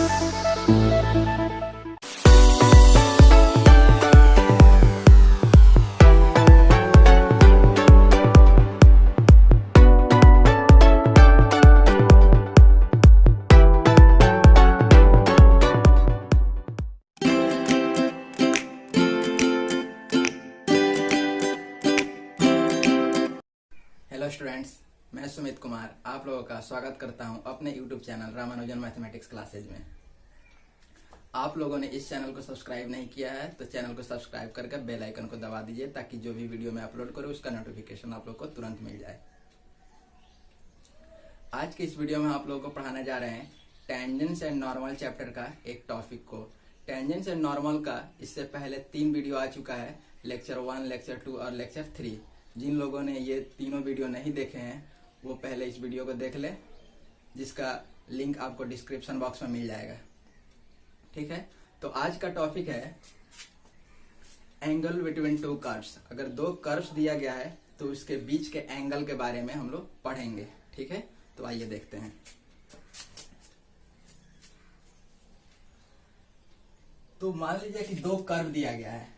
Hello students, मैं सुमित कुमार आप लोगों का स्वागत करता हूं अपने YouTube channel Ramanujan mathematics classes में। आप लोगों ने इस चैनल को सब्सक्राइब नहीं किया है तो चैनल को सब्सक्राइब करके बेल आइकन को दबा दीजिए ताकि जो भी वीडियो मैं अपलोड करूं उसका नोटिफिकेशन आप लोग को तुरंत मिल जाए। आज के इस वीडियो में आप लोगों को पढ़ाने जा रहे हैं टेंजेंट्स एंड नॉर्मल चैप्टर का एक टॉपिक को। टेंजेंट्स एंड नॉर्मल का इससे पहले 3 वीडियो आ चुका है, लेक्चर 1, लेक्चर 2 और लेक्चर 3। जिन लोगों ने ये तीनों वीडियो नहीं देखे हैं वो पहले इस वीडियो को देख ले, जिसका लिंक आपको डिस्क्रिप्शन बॉक्स में मिल जाएगा। ठीक है, तो आज का टॉपिक है एंगल बिटवीन 2 कर्व्स। अगर 2 कर्व्स दिया गया है तो उसके बीच के एंगल के बारे में हम लोग पढ़ेंगे। ठीक है, तो आइए देखते हैं। तो मान लीजिए कि 2 कर्व दिया गया है।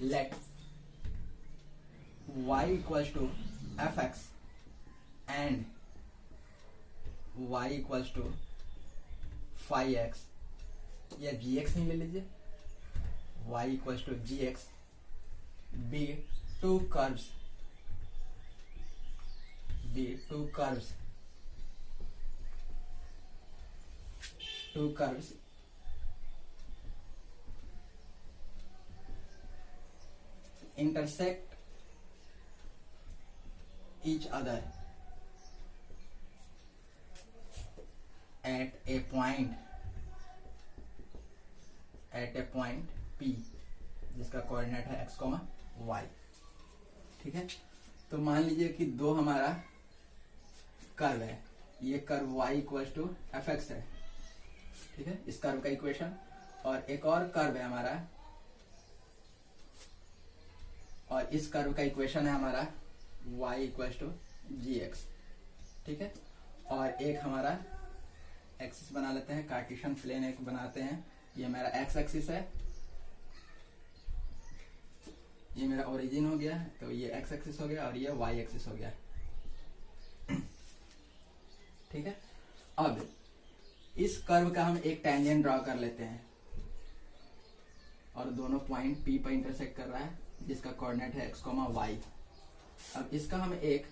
Let y equals to fx and y equals to phi x या gx नहीं ले लीजिए, y equals to gx be two curves intersect each other at a point P जिसका कोऑर्डिनेट है x, y। ठीक है, तो मान लीजिए कि 2 हमारा कर्व है। ये curve y equals to fx है। ठीक है, इस कर्व का इक्वेशन। और एक और कर्व है हमारा, और इस कर्व का इक्वेशन है हमारा y इक्वल्स टू gx। ठीक है, और एक हमारा एक्सिस बना लेते हैं, कार्टेशियन प्लेन एक बनाते हैं। ये मेरा x एक्सिस है, ये मेरा ओरिजिन हो गया, तो ये x एक्सिस हो गया और ये y एक्सिस हो गया। ठीक है, अब इस कर्व का हम एक टेंजेंट ड्रॉ कर लेते हैं और दोनों पॉइंट P पर इंटरसेक्ट कर रहा है जिसका कोऑर्डिनेट है x, y। अब इसका हम एक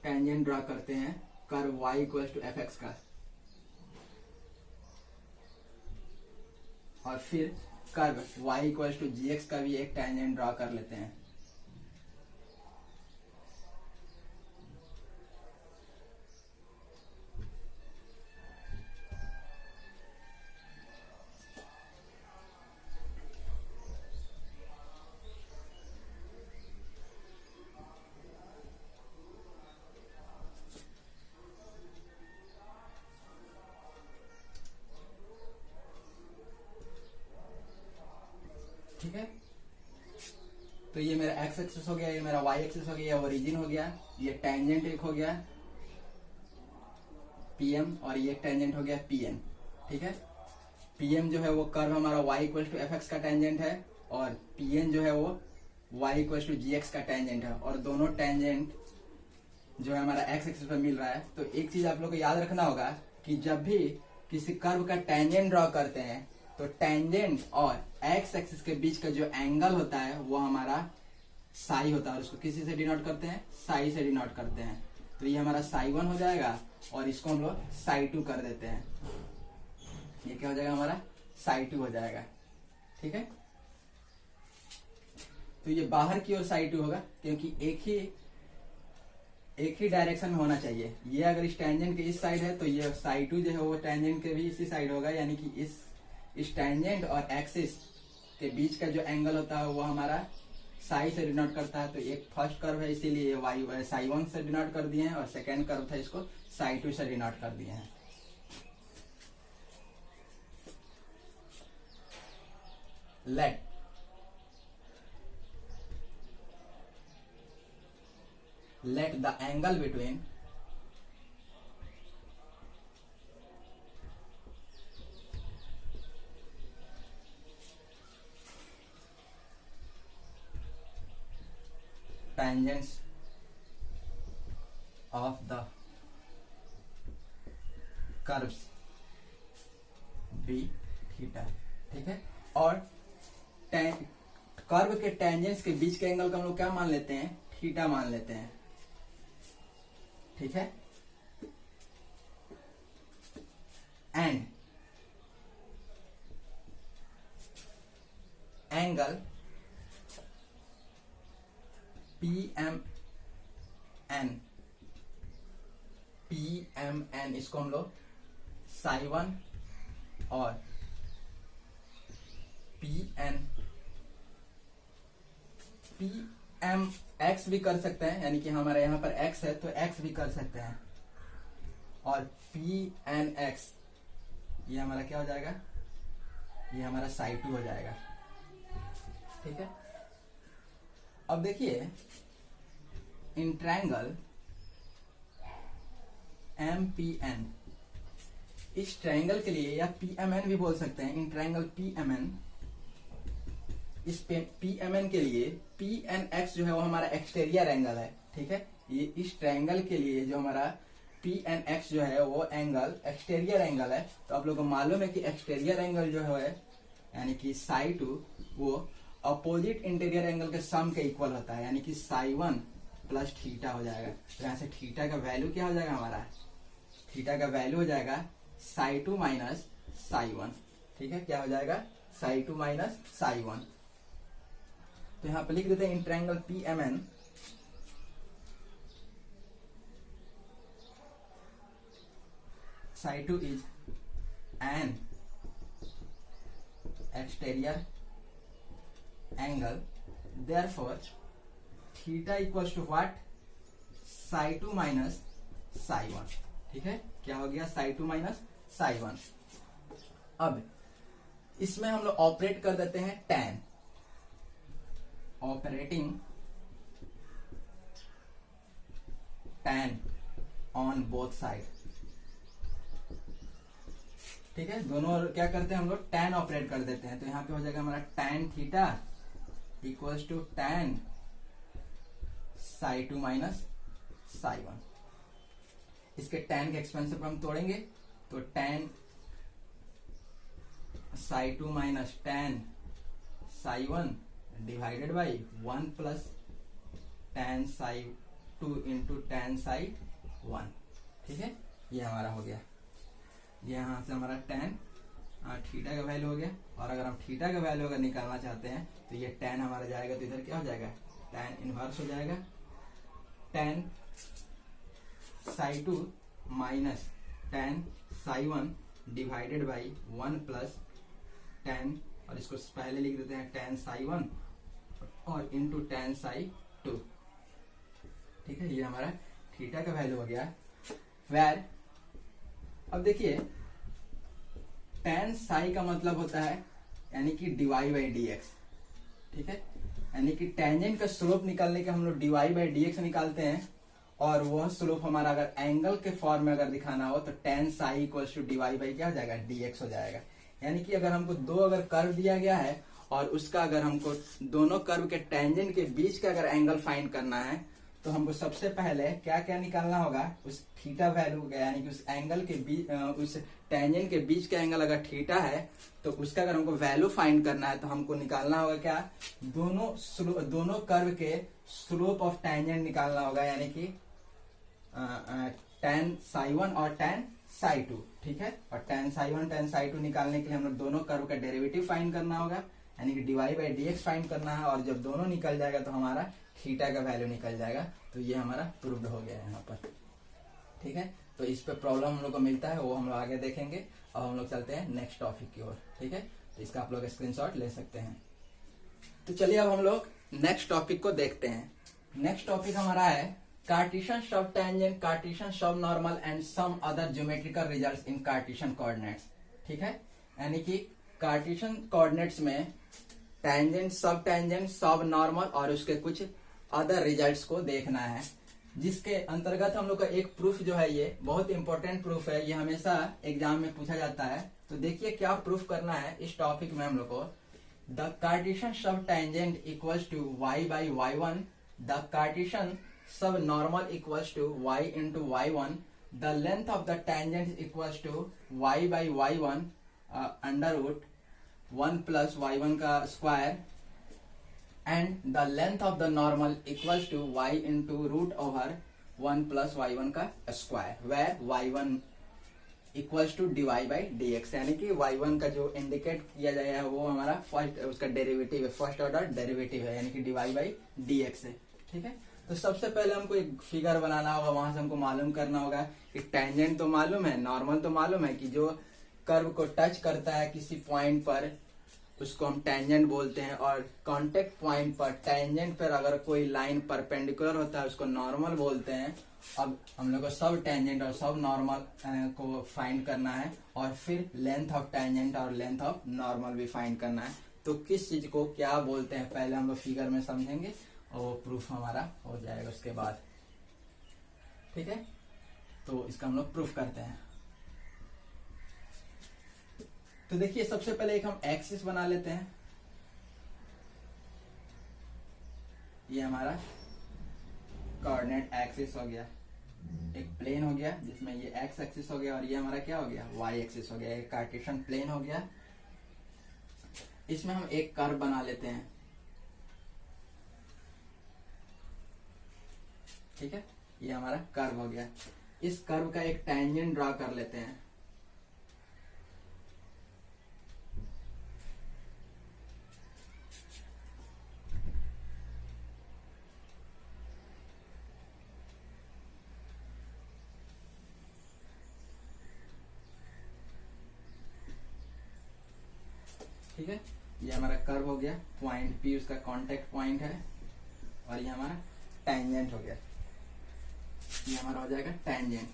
टेंजेंट ड्रॉ करते हैं curve y equals to fx का, और फिर curve y equals to gx का भी एक टेंजेंट ड्रॉ कर लेते हैं। ठीक है, तो ये मेरा x एक्सिस हो गया, ये मेरा y एक्सिस हो गया, ये ओरिजिन हो गया, ये टेंजेंट एक हो गया PM और ये टेंजेंट हो गया PN। ठीक है, PM जो है वो कर्व हमारा y इक्वल टू fx का टेंजेंट है और PN जो है वो y इक्वल टू gx का टेंजेंट है, और दोनों टेंजेंट जो है हमारा x एक्सिस पर मिल रहा है। तो एक चीज आप लोग को याद रखना होगा कि जब भी किसी कर्व का टेंजेंट ड्रॉ करते हैं तो टेंजेंट और x एक्सिस के बीच का जो एंगल होता है वो हमारा साई होता है, और उसको किसी से डिनोट करते हैं, साई से डिनोट करते हैं। तो ये हमारा साई 1 हो जाएगा और इसको हम लोग साई 2 कर देते हैं। ये क्या हो जाएगा, हमारा साई 2 हो जाएगा। ठीक है, तो ये बाहर की ओर साई 2 होगा क्योंकि एक ही डायरेक्शन में होना चाहिए। ये अगर इस टेंजेंट के इस साइड है तो ये साई 2 जो है वो टेंजेंट के भी इसी साइड होगा, यानी कि इस टेंजेंट और एक्सिस के बीच का जो एंगल होता है वो हमारा साई से डिनोट करता है। तो एक फर्स्ट कर्व है इसीलिए ये y साई 1 से डिनोट कर दिए हैं, और सेकेंड कर्व था इसको साई 2 से डिनोट कर दिए हैं। let the angle between tangents of the curves be theta, ठीक है। और कर्व के टेंजेंट्स के बीच के एंगल को हम लोग क्या मान लेते हैं, थीटा मान लेते हैं, ठीक है। एंड एंगल PMN इसको हम लोग psi1 और PMX भी कर सकते हैं, यानी कि हमारे यहाँ पर X है तो X भी कर सकते हैं, और PNX ये हमारा क्या हो जाएगा, ये हमारा psi2 हो जाएगा, ठीक है। अब देखिए इन ट्रायंगल MPN, इस ट्रायंगल के लिए या PMN भी बोल सकते हैं, इन ट्रायंगल PMN, इस PMN के लिए PNX जो है वो हमारा एक्सटीरियर एंगल है, ठीक है। ये इस ट्रायंगल के लिए जो हमारा PNX जो है वो एंगल एक्सटीरियर एंगल है। तो आप लोगों को मालूम है कि एक्सटीरियर एंगल जो है यानी कि psi2 वो अपोजिट इंटीरियर एंगल के सम के इक्वल होता है, यानी कि psi1 प्लस थीटा हो जाएगा। तो यहाँ से थीटा का वैल्यू क्या हो जाएगा, हमारा थीटा का वैल्यू हो जाएगा psi2 माइनस psi1, ठीक है। क्या हो जाएगा, psi2 माइनस psi1। तो यहाँ पे लिख देते हैं in triangle PMN psi2 is an exterior angle, therefore theta equals to what, psi2 minus psi1, ठीक है। क्या हो गया, psi2 माइनस psi1। अब इसमें हम लोग ऑपरेट कर देते हैं tan, operating tan on both side, ठीक है। दोनों क्या करते हैं हम लोग, tan ऑपरेट कर देते हैं। तो यहाँ पे हो जाएगा हमारा tan theta equals to tan psi2 minus psi1। इसके tan के एक्सपेंशन पर हम तोड़ेंगे तो tan psi2 minus tan psi1 divided by 1 plus tan psi2 into tan psi1, ठीक है। ये हमारा हो गया, ये यहाँ से हमारा tan थीटा का वैल्यू हो गया। और अगर हम थीटा का वैल्यू अगर निकालना चाहते हैं तो ये tan हमारा जाएगा तो इधर क्या हो जाएगा, tan इनवर्स हो जाएगा, tan psi2 minus tan psi1 divided by 1 plus tan, और इसको पहले लिख देते हैं tan psi1 और इंटू tan psi2, ठीक है। ये हमारा थीटा का वैल्यू हो गया। वेर अब देखिए tan psi का मतलब होता है यानी कि dy बाई dx, ठीक है। यानी कि टेंजेंट का स्लोप निकालने के हम लोग dy बाई dx निकालते हैं, और वह स्लोप हमारा अगर एंगल के फॉर्म में अगर दिखाना हो तो tan psi equals to dy by क्या हो जाएगा, dx हो जाएगा। यानी कि अगर हमको दो अगर कर्व दिया गया है और उसका अगर हमको दोनों कर्व के टेंजेंट के बीच का अगर एंगल फाइंड करना है तो हमको सबसे पहले क्या क्या निकालना होगा, उस थीटा वैल्यू का, यानी कि उस एंगल के बीच, उस टेंजेंट के बीच का एंगल अगर थीटा है तो उसका अगर हमको वैल्यू फाइंड करना है तो हमको निकालना होगा क्या, दोनों कर्व के स्लोप ऑफ टेंजेंट निकालना होगा, यानी कि tan psi1 और tan psi2, ठीक है। और tan psi1 tan psi2 निकालने के लिए हम लोग दोनों कर्व का डेरिवेटिव फाइंड करना होगा, यानी कि dy बाई dx फाइंड करना है। और जब दोनों निकल जाएगा तो हमारा थीटा का वैल्यू निकल जाएगा। तो ये हमारा प्रूव्ड हो गया है यहाँ पर, ठीक है। तो इस पे प्रॉब्लम हम लोग को मिलता है वो हम लोग आगे देखेंगे। और हम लोग चलते हैं नेक्स्ट टॉपिक की ओर, ठीक है। तो इसका आप लोग स्क्रीनशॉट ले सकते हैं। तो चलिए अब हम लोग नेक्स्ट टॉपिक को देखते हैं। नेक्स्ट टॉपिक हमारा है कार्टेशियन सब टेंजेंट, कार्टेशियन सब normal and some other geometrical results in Cartesian coordinates, ठीक है। यानी कि कार्टेशियन कोऑर्डिनेट्स में tangent, sub tangent, sub normal और उसके कुछ अदर रिजल्ट्स को देखना है, जिसके अंतर्गत हम लोग का एक प्रूफ जो है, ये बहुत इंपॉर्टेंट प्रूफ है, ये हमेशा एग्जाम में पूछा जाता है। तो देखिए क्या प्रूफ करना है इस टॉपिक में हम लोग को। The Cartesian sub tangent equals to y by y1 the Cartesian सब normal equals to y into y1, the length of the tangent equals to y by y1 under root 1 plus y1 का square, and the length of the normal equals to y into root over 1 plus y1 का square, where y1 equals to dy by dx, यानी कि y1 का जो indicate किया जाएगा वो हमारा फर्स्ट उसका डेरिवेटिव है, फर्स्ट ऑर्डर डेरिवेटिव है, यानी कि dy बाई dx है। ठीक है, तो सबसे पहले हमको एक फिगर बनाना होगा, वहां से हमको मालूम करना होगा कि टेंजेंट तो मालूम है, नॉर्मल तो मालूम है कि जो कर्व को टच करता है किसी पॉइंट पर उसको हम टेंजेंट बोलते हैं, और कांटेक्ट पॉइंट पर टेंजेंट पर अगर कोई लाइन परपेंडिकुलर होता है उसको नॉर्मल बोलते हैं। अब हम लोग को सब टेंजेंट और सब नॉर्मल को फाइंड करना है, और फिर लेंथ ऑफ टेंजेंट और लेंथ ऑफ नॉर्मल भी फाइंड करना है। तो किस चीज को क्या बोलते हैं पहले हम लोग फिगर में समझेंगे, और वो प्रूफ हमारा हो जाएगा उसके बाद। ठीक है, तो इसका हम लोग प्रूफ करते हैं। तो देखिए सबसे पहले एक हम एक्सिस बना लेते हैं। ये हमारा कोऑर्डिनेट एक्सिस हो गया, एक प्लेन हो गया जिसमें ये एक्स एक्सिस हो गया और ये हमारा क्या हो गया, वाई एक्सिस हो गया, एक कार्टेशियन प्लेन हो गया। इसमें हम एक कर्व बना लेते हैं। ठीक है, ये हमारा कर्व हो गया। इस कर्व का एक टेंजेंट ड्रा कर लेते हैं। ठीक है, ये हमारा कर्व हो गया, पॉइंट पी उसका कांटेक्ट पॉइंट है, और ये हमारा टेंजेंट हो गया। ये हमारा हो जाएगा टेंजेंट,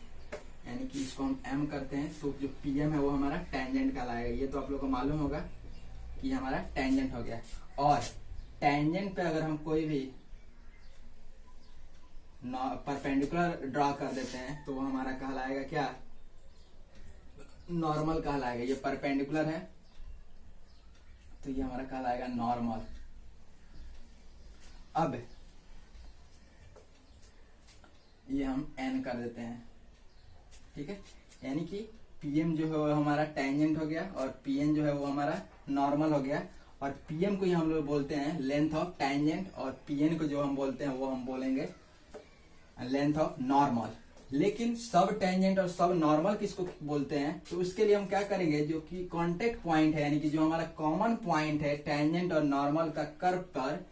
यानी कि इसको हम एम करते हैं तो जो पीएम है वो हमारा टेंजेंट कहलाएगा। ये तो आप लोग को मालूम होगा कि हमारा टेंजेंट हो गया। और टेंजेंट पे अगर हम कोई भी परपेंडिकुलर ड्रा कर देते हैं तो वो हमारा कहलाएगा क्या, नॉर्मल कहलाएगा। ये परपेंडिकुलर है तो ये हमारा कहलाएगा नॉर्मल। अब ये हम एन कर देते हैं। ठीक है, यानी कि पीएम जो है वो हमारा टेंजेंट हो गया और पीएन जो है वो हमारा नॉर्मल हो गया। और पीएम को ही हम लोग बोलते हैं लेंथ ऑफ टेंजेंट, और पीएन को जो हम बोलते हैं वो हम बोलेंगे लेंथ ऑफ नॉर्मल। लेकिन सब टेंजेंट और सब नॉर्मल किसको बोलते हैं, तो उसके लिए हम क्या करेंगे, जो कि कांटेक्ट पॉइंट है, यानी कि जो हमारा कॉमन पॉइंट है टेंजेंट और नॉर्मल का कर्व पर,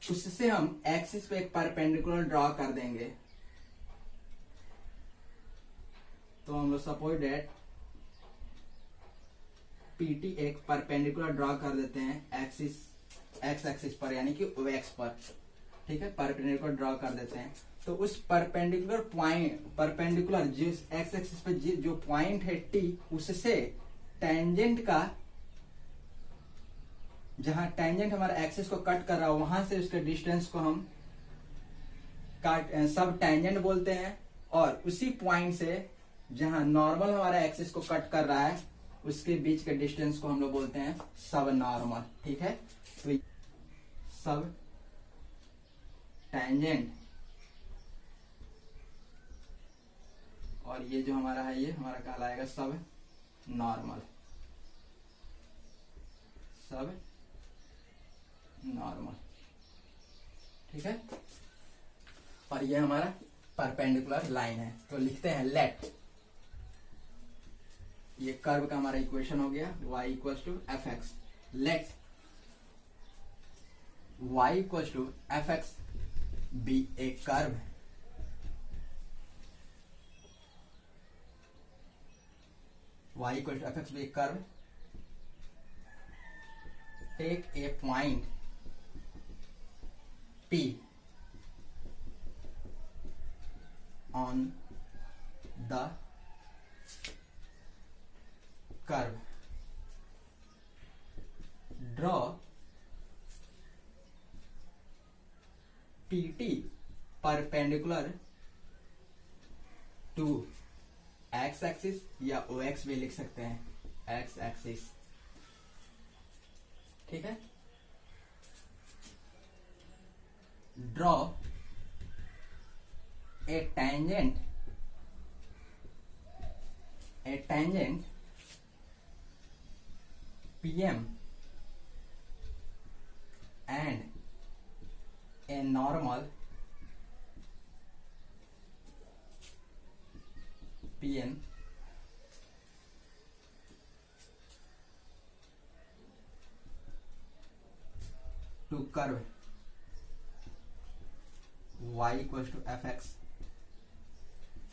उससे हम एक्सिस पे एक परपेंडिकुलर ड्रॉ कर देंगे। तो हम लोग सपोज डेट पीटी एक परपेंडिकुलर ड्रॉ कर देते हैं एक्सिस, एक्स एक्सिस पर, यानी कि एक्स पर। ठीक है, परपेंडिकुलर ड्रॉ कर देते हैं। तो उस परपेंडिकुलर पॉइंट, परपेंडिकुलर जिस एक्स एक्सिस पे जो पॉइंट है टी, उससे टेंजेंट का, जहां टेंजेंट हमारा एक्सिस को कट कर रहा है वहां से उसके डिस्टेंस को हम सब टेंजेंट बोलते हैं। और उसी पॉइंट से जहां नॉर्मल हमारा एक्सिस को कट कर रहा है उसके बीच के डिस्टेंस को हम लोग बोलते हैं सब नॉर्मल। ठीक है, तो सब टेंजेंट, और ये जो हमारा है ये हमारा कहलाएगा सब नॉर्मल, सब नॉर्मल। ठीक है, और ये हमारा परपेंडिकुलर लाइन है। तो लिखते हैं लेट, ये कर्व का हमारा इक्वेशन हो गया y equals to F X. Let y equals to F X be a curve, y equal to fx be a curve, take a point P on the curve, draw PT perpendicular to x axis या ओ x भी लिख सकते हैं, x axis. ठीक है, draw a tangent PM and a normal PN to curve y equals to fx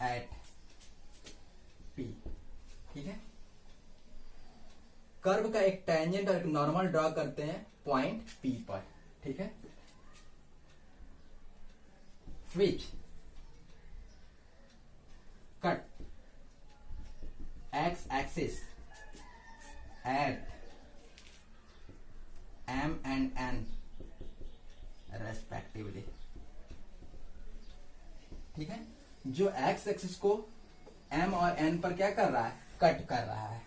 at p। ठीक है, curve का एक टेंजेंट और एक नॉर्मल ड्रॉ करते हैं पॉइंट p पर। ठीक है, which cut x axis at m and n respectively. ठीक है, जो x एक्सिस को m और n पर क्या कर रहा है, कट कर रहा है।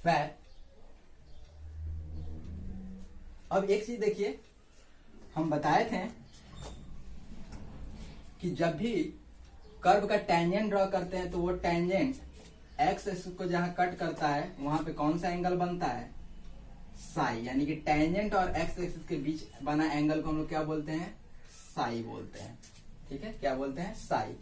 फिर अब एक चीज देखिए, हम बताए थे कि जब भी कर्व का टेंजेंट ड्रॉ करते हैं तो वो टेंजेंट एक्स एक्सिस को जहां कट करता है वहां पे कौन सा एंगल बनता है, साई। यानी कि टेंजेंट और एक्स एक्सिस के बीच बना एंगल को हम लोग क्या बोलते हैं, साई बोलते हैं। ठीक है, क्या बोलते हैं, साई।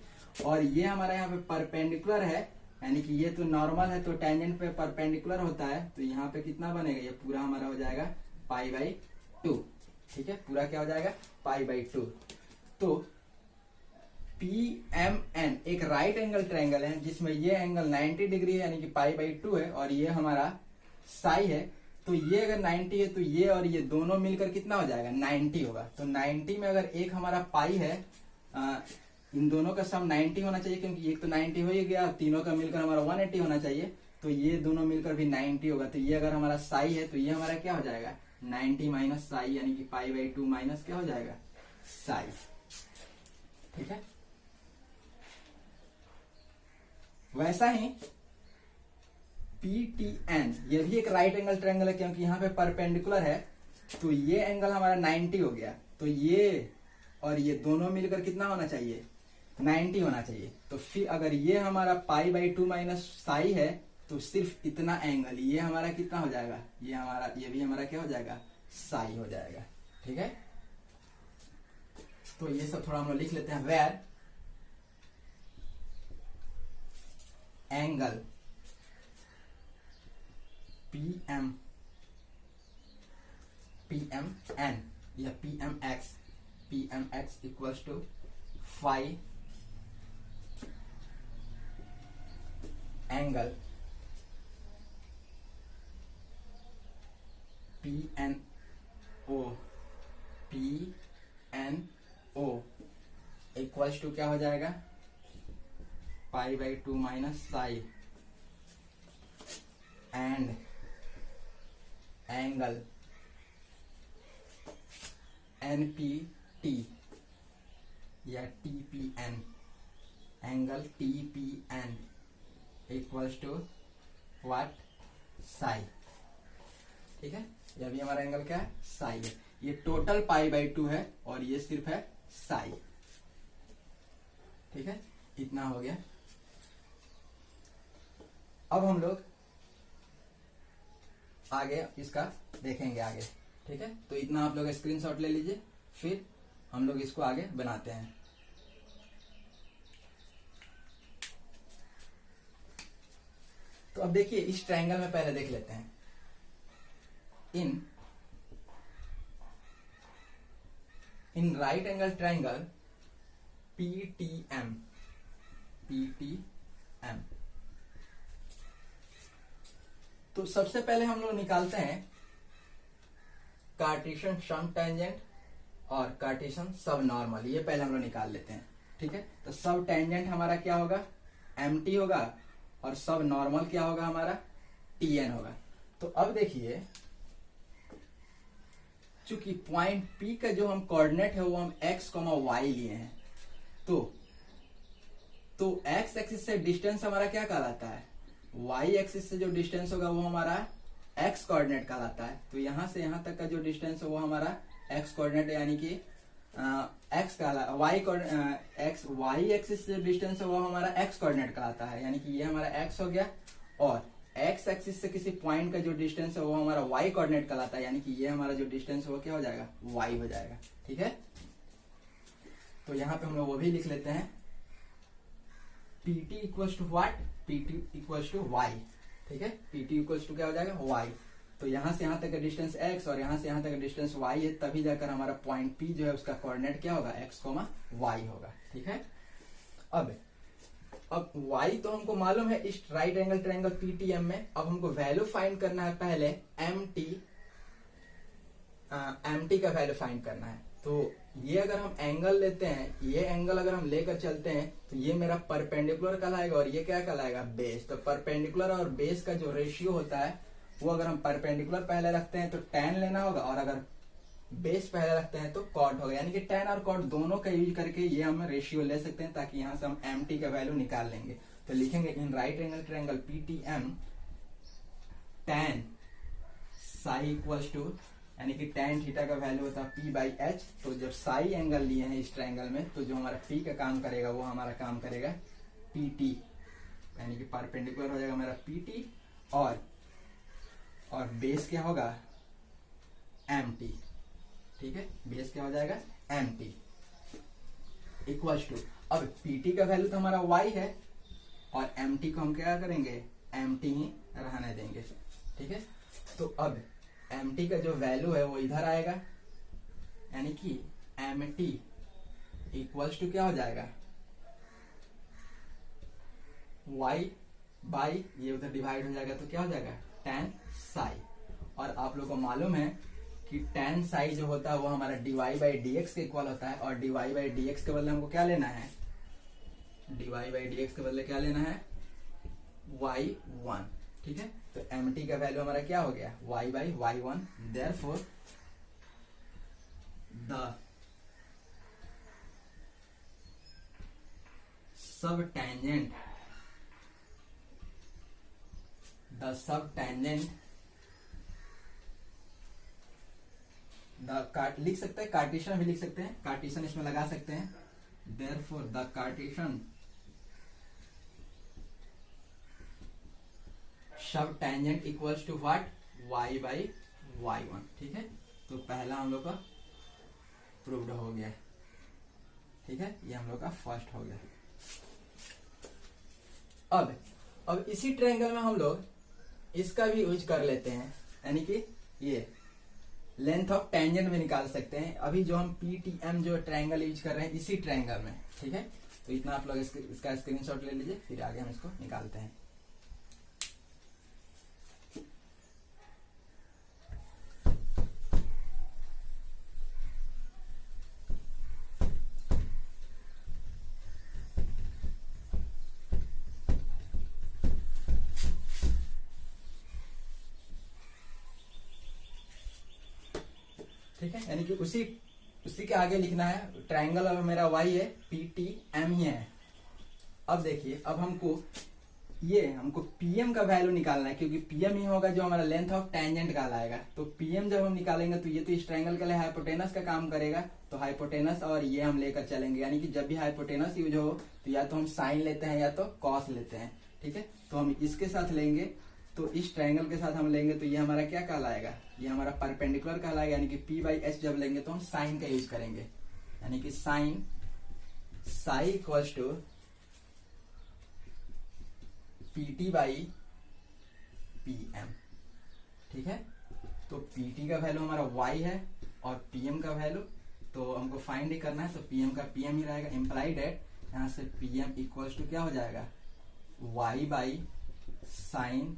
और ये हमारा यहाँ पे परपेंडिकुलर है, यानी कि ये तो नॉर्मल है तो टेंजेंट पे परपेंडिकुलर होता है, तो यहाँ पे कितना बनेगा, ये पूरा हमारा हो जाएगा π/2। ठीक है, पूरा क्या हो जाएगा, π/2। तो PMN एक राइट एंगल ट्रायंगल है जिसमें ये एंगल 90 डिग्री है, यानी कि π/2 है, और ये हमारा साई है। तो ये अगर 90 है तो ये और ये दोनों मिलकर कितना हो जाएगा, 90 होगा। तो 90 में अगर एक हमारा पाई है, इन दोनों का सम 90 होना चाहिए, क्योंकि एक तो 90 हो ही गया, तीनों का मिलकर हमारा 180 होना चाहिए, तो ये दोनों मिलकर भी 90 होगा। तो ये अगर हमारा साई है तो ये हमारा क्या हो जाएगा, 90 माइनस साई, यानी कि π/2 माइनस क्या हो जाएगा, साई। ठीक है, वैसा ही PTN ये भी एक राइट एंगल ट्रायंगल है, क्योंकि यहाँ पे परपेंडिकुलर है, तो ये एंगल हमारा 90 हो गया। तो ये और ये दोनों मिलकर कितना होना चाहिए, 90 होना चाहिए। तो फिर अगर ये हमारा π/2 माइनस साई है तो सिर्फ इतना एंगल ये हमारा कितना हो जाएगा, ये भी हमारा क्या हो जाएगा, साई हो जाएगा। ठीक है, तो ये सब थोड़ा हम लोग लिख लेते हैं। वेयर एंगल PMN या PMX equals to phi angle PNO equals to क्या हो जाएगा, π/2 minus psi and angle NPT या TPN, angle TPN equals to what, psi. ठीक है, यह भी हमारा एंगल क्या है, साई है। ये टोटल π/2 है और ये सिर्फ है साई। ठीक है, इतना हो गया। अब हम लोग आगे इसका देखेंगे आगे। ठीक है, तो इतना आप लोग स्क्रीनशॉट ले लीजिए, फिर हम लोग इसको आगे बनाते हैं। तो अब देखिए इस ट्रायंगल में पहले देख लेते हैं। इन राइट एंगल ट्रायंगल PTM तो सबसे पहले हम लोग निकालते हैं कार्टेशियन सम टेंजेंट और कार्टेशियन सब नॉर्मल, ये पहले हम लोग निकाल लेते हैं। ठीक है, तो सब टेंजेंट हमारा क्या होगा, MT होगा, और सब नॉर्मल क्या होगा हमारा, TN होगा। तो अब देखिए, चूंकि पॉइंट P का जो हम कोऑर्डिनेट है वो हम x, y लिए हैं, तो x एक्सिस से डिस्टेंस हमारा क्या कहलाता है, y एक्सिस से जो डिस्टेंस होगा वो हमारा x कोऑर्डिनेट कहलाता है। तो यहां से यहां तक का जो डिस्टेंस है वो हमारा एक्स कोऑर्डिनेट यानी कि एक्स का वाई एक्सिस से डिस्टेंस है वो हमारा एक्स कोऑर्डिनेट कहलाता है, यानी कि ये हमारा एक्स हो गया, और एक्स एक्सिस से किसी पॉइंट का जो डिस्टेंस है वो हमारा वाई कोऑर्डिनेट कहलाता है, यानी कि ये हमारा जो डिस्टेंस है वो क्या हो जाएगा, वाई हो जाएगा। ठीक है, तो यहाँ पे हम लोग वो भी लिख लेते हैं, PT equals to what, PT equals to Y. ठीक है, PT इक्वल्स टू क्या हो जाएगा, वाई। तो यहां से यहां तक का डिस्टेंस x और यहां से यहां तक का डिस्टेंस y है, तभी जाकर हमारा पॉइंट P जो है उसका कोऑर्डिनेट क्या होगा, x, y होगा। ठीक है, अब y तो हमको मालूम है इस राइट एंगल ट्रायंगल PTM में। अब हमको वैल्यू फाइंड करना है, पहले MT का वैल्यू फाइंड करना है। तो ये अगर हम एंगल लेते हैं, ये एंगल अगर हम लेकर चलते हैं तो ये मेरा परपेंडिकुलर कहलाएगा और ये क्या कहलाएगा, बेस। तो परपेंडिकुलर और बेस का जो रेशियो होता है वो अगर हम परपेंडिकुलर पहले रखते हैं तो tan लेना होगा, और अगर बेस पहले रखते हैं तो cot होगा, यानी कि tan और cot दोनों का यूज करके ये हम रेशियो ले सकते हैं, ताकि यहां से हम MT का वैल्यू निकाल लेंगे। तो लिखेंगे in right angle triangle PTM tan psi equals to, यानी कि tan थीटा का वैल्यू होता है P/H। तो जब psi एंगल लिए हैं इस ट्रायंगल में, तो जो हमारा P का काम करेगा वो हमारा काम करेगा PT, यानी कि परपेंडिकुलर हो जाएगा मेरा PT, और बेस क्या होगा, MT। ठीक है, बेस क्या हो जाएगा, MT इक्वल्स टू, अब PT का वैल्यू तो हमारा y है और MT को हम क्या करेंगे, MT ही रहने देंगे। ठीक है, तो अब MT का जो वैल्यू है वो इधर आएगा, यानी कि MT इक्वल्स टू क्या हो जाएगा, y बाई ये उधर डिवाइड हो जाएगा तो क्या हो जाएगा, tan psi। और आप लोगों को मालूम है कि tan psi जो होता है वो हमारा dy/dx के इक्वल होता है, और dy/dx के बदले हमको क्या लेना है, dy/dx के बदले क्या लेना है, y1। ठीक है, तो MT का वैल्यू हमारा क्या हो गया, y/y1। देयरफॉर द सबटेंजेंट लिख सकते हैं, कार्टेशियन भी लिख सकते हैं, कार्टेशियन इसमें लगा सकते हैं। Therefore the Cartesian subtangent equals to what, y/y1। ठीक है, तो पहला हम लोग का प्रूव्ड हो गया। ठीक है, ये हम लोग का फर्स्ट हो गया। अब इसी ट्रायंगल में हम लोग इसका भी यूज कर लेते हैं, यानी कि ये लेंथ ऑफ टेंजेंट में निकाल सकते हैं। अभी जो हम PTM जो ट्रायंगल यूज कर रहे हैं इसी ट्रायंगल में। ठीक है, तो इतना आप लोग इसका स्क्रीनशॉट ले लीजिए, फिर आगे हम इसको निकालते हैं। ठीक है, यानी कि उसी के आगे लिखना है। ट्रायंगल अब मेरा y है, PTM ही है। अब देखिए, अब हमको PM का वैल्यू निकालना है, क्योंकि PM ही होगा जो हमारा लेंथ ऑफ टेंजेंट कहलाएगा। तो PM जब हम निकालेंगे तो ये तो इस ट्रायंगल के लिए हाइपोटेनस का काम करेगा, तो हाइपोटेनस और ये हम लेकर चलेंगे, यानी कि जब भी हाइपोटेनस यूज हो तो या तो हम साइन लेते हैं या तो कॉस लेते हैं। ठीक है, तो हम इसके साथ लेंगे, तो इस ट्रायंगल के साथ हम लेंगे तो ये हमारा क्या कहलाएगा, ये हमारा परपेंडिकुलर कहलाएगा, यानी कि P/H जब लेंगे तो हम साइन का यूज करेंगे, यानी कि sign psi equals to PT/PM। ठीक है, तो PT का वैल्यू हमारा y है और PM का वैल्यू तो हमको फाइंड ही करना है, तो PM का PM ही रहेगा। इम्प्लाइड है, यहाँ से PM इक्वल्स टू क्या हो जाएगा, y/sin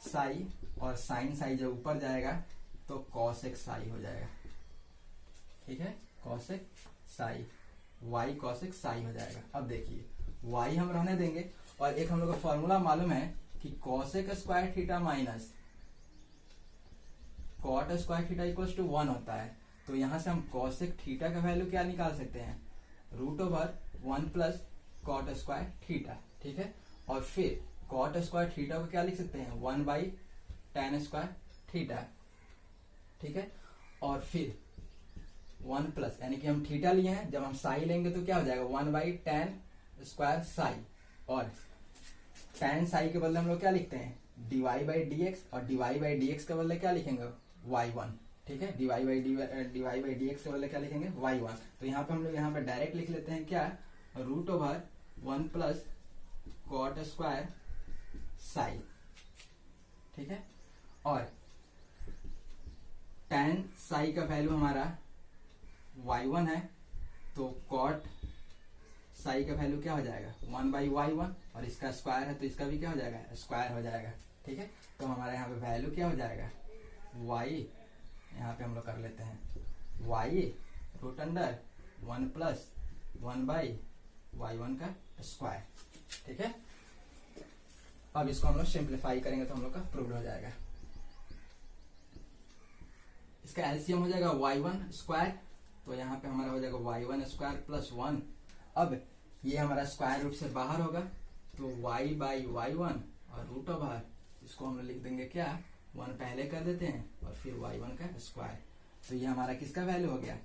psi, और sin psi जब ऊपर जाएगा तो cosec psi हो जाएगा। ठीक है, cosec psi, y cosec psi हो जाएगा। अब देखिए, y हम रहने देंगे, और एक हम लोग का फॉर्मूला मालूम है कि cosec square theta minus cot square theta equals to 1 होता है। तो यहां से हम cosec थीटा का वैल्यू क्या निकाल सकते हैं, √1 प्लस cot स्क्वायर थीटा। ठीक है, और फिर cot स्क्वायर थीटा को क्या लिख सकते हैं, 1/tan स्क्वायर थीटा। ठीक है, और फिर 1 प्लस, यानी कि हम थीटा लिए हैं, जब हम साई लेंगे तो क्या हो जाएगा 1/tan² साई, और tan साई के बदले हम लोग क्या लिखते हैं dy/dx, और dy/dx के बदले क्या लिखेंगे y1, ठीक है, dy/dx के बदले क्या लिखेंगे y1। तो यहाँ पे हम लोग यहाँ पे डायरेक्ट लिख लेते हैं क्या √1 प्लस cot² साई, ठीक है। और tan साई का वैल्यू हमारा y1 है, तो cot साई का वैल्यू क्या हो जाएगा 1/y1, और इसका स्क्वायर है तो इसका भी क्या हो जाएगा स्क्वायर हो जाएगा, ठीक है। तो हमारे यहाँ पे वैल्यू क्या हो जाएगा y, यहाँ पे हम लोग कर लेते हैं y√1 प्लस 1/y1 का स्क्वायर, ठीक है। अब इसको हम लोग सिंप्लीफाई करेंगे तो हम लोग का प्रूव हो जाएगा। इसका एलसीएम हो जाएगा y1², तो यहाँ पे हमारा हो जाएगा y1² प्लस 1। अब ये हमारा स्क्वायर रूट से बाहर होगा तो y/y1 और √, इसको हम लोग लिख देंगे क्या 1 पहले कर देते हैं और फिर y1 का स्क्वायर। तो ये हमारा किसका वैल्यू हो गया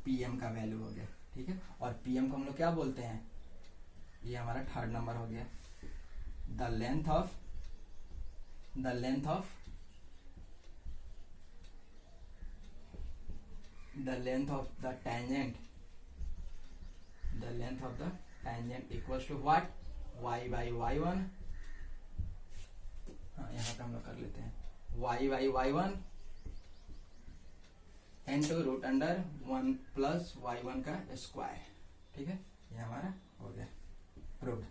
pm का वैल्यू हो गया, ठीक है। और pm को हम लोग क्या बोलते हैं, ये हमारा थर्ड नंबर हो गया। The length of the tangent equals to what y/y1, हाँ यहाँ पे हम लोग कर लेते हैं y/y1 into √1 प्लस y1 का स्क्वायर, ठीक है। ये हमारा हो गया प्रूव्ड,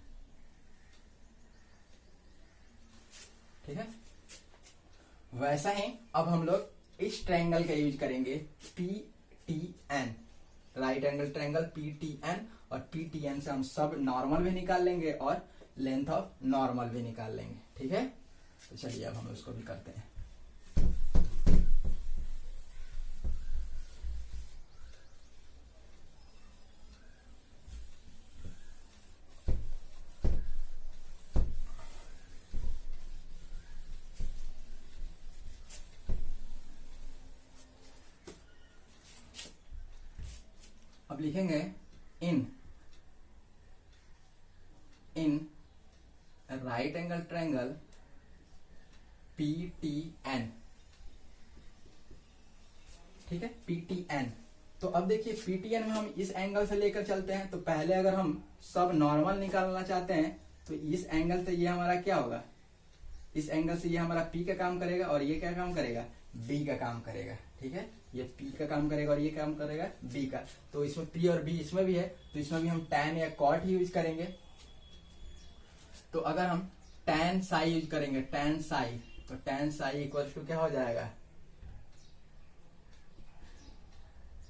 ठीक है। वैसा ही अब हम लोग इस ट्रायंगल का यूज करेंगे PTN, right angle triangle PTN, और PTN से हम सब नॉर्मल भी निकाल लेंगे और लेंथ ऑफ नॉर्मल भी निकाल लेंगे, ठीक है। तो चलिए अब हम उसको भी करते हैं। अब लिखेंगे in right angle triangle PTN, ठीक है PTN। तो अब देखिए PTN में हम इस एंगल से लेकर चलते हैं, तो पहले अगर हम सब नॉर्मल निकालना चाहते हैं तो इस एंगल से ये हमारा क्या होगा, इस एंगल से ये हमारा P का काम करेगा और ये क्या काम करेगा B का काम करेगा, ठीक है। ये P का काम करेगा और ये काम करेगा B का। तो इसमें P और B इसमें भी है, तो इसमें भी हम tan या cot ही यूज करेंगे। तो अगर हम tan साई यूज करेंगे, tan साई, तो tan साई इक्वल्स टू क्या हो जाएगा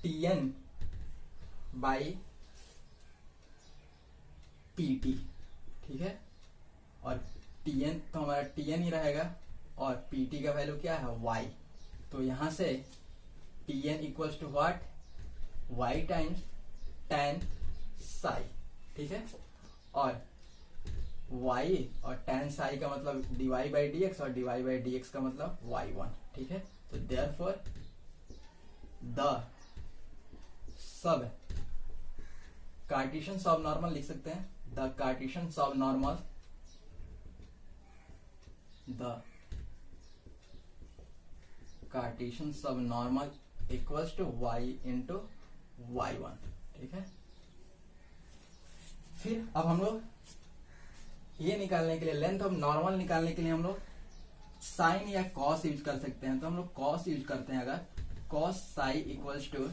TN बाई PT, ठीक है। और TN तो हमारा TN ही रहेगा और PT का वैल्यू क्या है Y, तो यहां से TN equals to what Y times tan psi, ठीक है। और y और tan साई का मतलब dy/dx और dy/dx का मतलब y1, ठीक है। तो देयरफॉर द सब कार्टेशियन सब नॉर्मल लिख सकते हैं, द कार्टेशियन सब नॉर्मल, द कार्टेशियन सब normal equals to y into y1, ठीक है। फिर अब हम लोग ये निकालने के लिए, लेंथ ऑफ नॉर्मल निकालने के लिए हम लोग साइन या कॉस यूज कर सकते हैं। तो हम लोग कॉस यूज करते हैं। अगर cos psi equals to,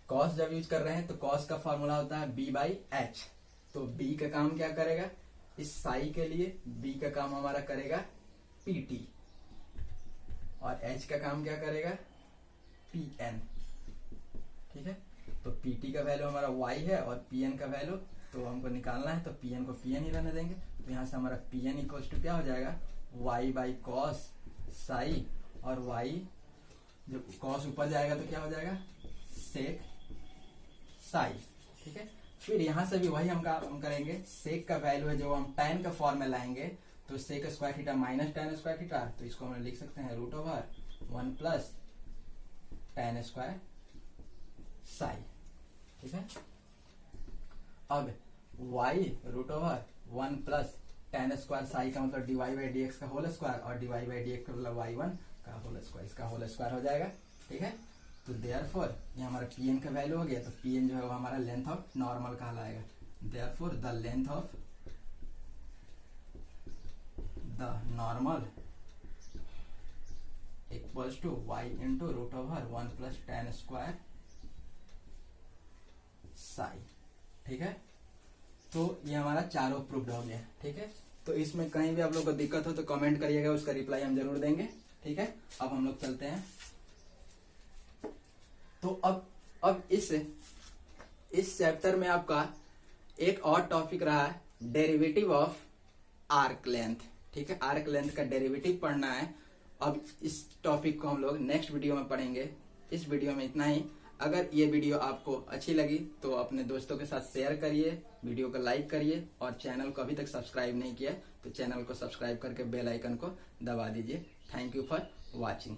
cos जब यूज कर रहे हैं तो कॉस का फॉर्मूला होता है B/H। तो B का काम क्या करेगा, इस साई के लिए B का काम हमारा करेगा PT, और H का काम क्या करेगा PN, ठीक है। तो PT का वैल्यू हमारा Y है और PN का वैल्यू तो हमको निकालना है, तो PN को PN ही रहने देंगे। तो यहाँ से हमारा PN इक्वल्स टू क्या हो जाएगा Y/cos साई, और Y जब cos ऊपर जाएगा तो क्या हो जाएगा sec साई, ठीक है। फिर यहाँ से भी वही हम करेंगे, sec का वैल्यू है जो हम tan का फॉर्म में लाएंगे, तो sec square theta minus tan square theta, तो इसको हम लिख सकते हैं root over 1 plus tan square psi. ठीक है, अब y root over 1 plus tan square psi का मतलब dy बाई डी एक्स का होल स्क्वायर और dy बाई डी एक्स का मतलब y1 का होल स्क्वायर, इसका होल स्क्वायर हो जाएगा। ठीक है, तो देयरफॉर ये हमारा pn का वैल्यू हो गया, तो pn जो है वो हमारा लेंथ ऑफ नॉर्मल कहलाएगा। Therefore the length of the normal equals to y into root over 1 plus tan square psi. ठीक है, तो ये हमारा चारों प्रूव्ड हो गया। ठीक है, तो इसमें कहीं भी आप लोग को दिक्कत हो तो कमेंट करिएगा, उसका रिप्लाई हम जरूर देंगे। ठीक है, अब हम लोग चलते हैं। तो अब इस चैप्टर में आपका एक और टॉपिक रहा है डेरिवेटिव ऑफ आर्क लेंथ। ठीक है, आर्क लेंथ का डेरिवेटिव पढ़ना है। अब इस टॉपिक को हम लोग नेक्स्ट वीडियो में पढ़ेंगे। इस वीडियो में इतना ही। अगर ये वीडियो आपको अच्छी लगी तो अपने दोस्तों के साथ शेयर करिए, वीडियो को लाइक करिए और चैनल को अभी तक सब्सक्राइब नहीं किया तो चैनल को सब्सक्राइब करके बेल आइकन को दबा दीजिए। Thank you for watching.